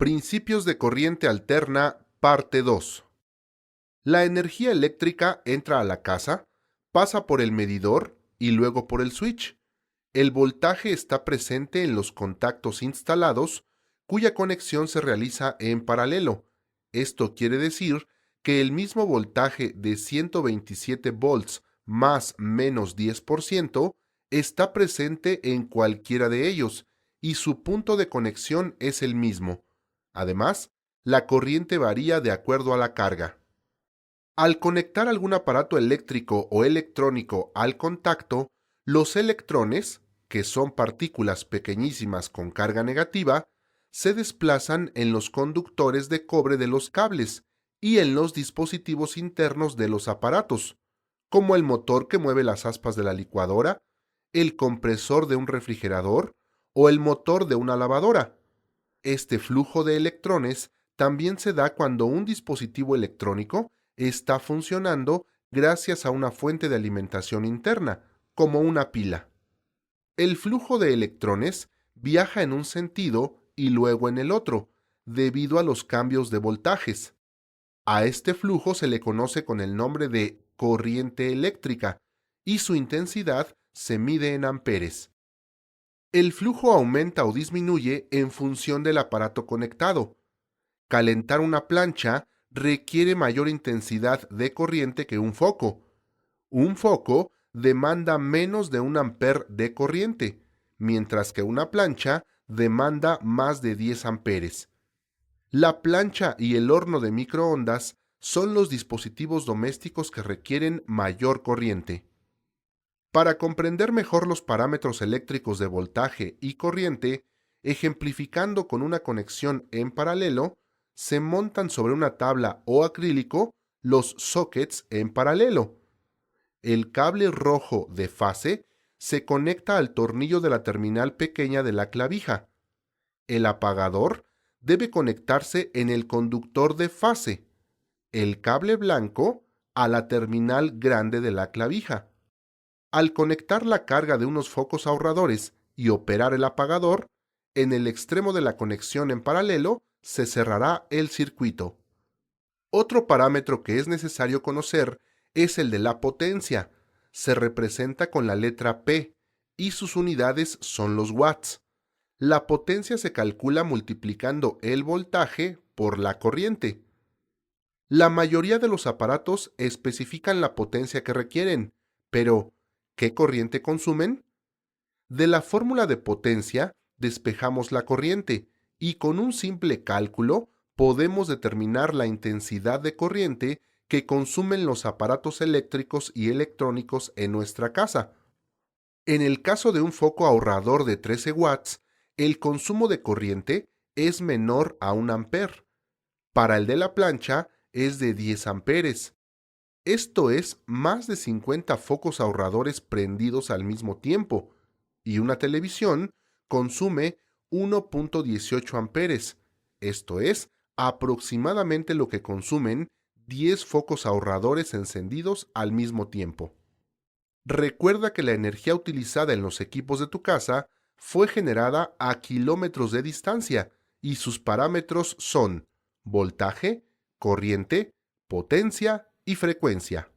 Principios de corriente alterna, parte 2. La energía eléctrica entra a la casa, pasa por el medidor y luego por el switch. El voltaje está presente en los contactos instalados, cuya conexión se realiza en paralelo. Esto quiere decir que el mismo voltaje de 127 volts más menos 10% está presente en cualquiera de ellos y su punto de conexión es el mismo. Además, la corriente varía de acuerdo a la carga. Al conectar algún aparato eléctrico o electrónico al contacto, los electrones, que son partículas pequeñísimas con carga negativa, se desplazan en los conductores de cobre de los cables y en los dispositivos internos de los aparatos, como el motor que mueve las aspas de la licuadora, el compresor de un refrigerador o el motor de una lavadora. Este flujo de electrones también se da cuando un dispositivo electrónico está funcionando gracias a una fuente de alimentación interna, como una pila. El flujo de electrones viaja en un sentido y luego en el otro, debido a los cambios de voltajes. A este flujo se le conoce con el nombre de corriente eléctrica y su intensidad se mide en amperes. El flujo aumenta o disminuye en función del aparato conectado. Calentar una plancha requiere mayor intensidad de corriente que un foco. Un foco demanda menos de 1 amper de corriente, mientras que una plancha demanda más de 10 amperes. La plancha y el horno de microondas son los dispositivos domésticos que requieren mayor corriente. Para comprender mejor los parámetros eléctricos de voltaje y corriente, ejemplificando con una conexión en paralelo, se montan sobre una tabla o acrílico los sockets en paralelo. El cable rojo de fase se conecta al tornillo de la terminal pequeña de la clavija. El apagador debe conectarse en el conductor de fase. El cable blanco a la terminal grande de la clavija. Al conectar la carga de unos focos ahorradores y operar el apagador, en el extremo de la conexión en paralelo se cerrará el circuito. Otro parámetro que es necesario conocer es el de la potencia. Se representa con la letra P y sus unidades son los watts. La potencia se calcula multiplicando el voltaje por la corriente. La mayoría de los aparatos especifican la potencia que requieren, pero ¿qué corriente consumen? De la fórmula de potencia despejamos la corriente y con un simple cálculo podemos determinar la intensidad de corriente que consumen los aparatos eléctricos y electrónicos en nuestra casa. En el caso de un foco ahorrador de 13 watts, el consumo de corriente es menor a 1 amper. Para el de la plancha es de 10 amperes. Esto es más de 50 focos ahorradores prendidos al mismo tiempo, y una televisión consume 1.18 amperes. Esto es aproximadamente lo que consumen 10 focos ahorradores encendidos al mismo tiempo. Recuerda que la energía utilizada en los equipos de tu casa fue generada a kilómetros de distancia y sus parámetros son voltaje, corriente, potencia y frecuencia.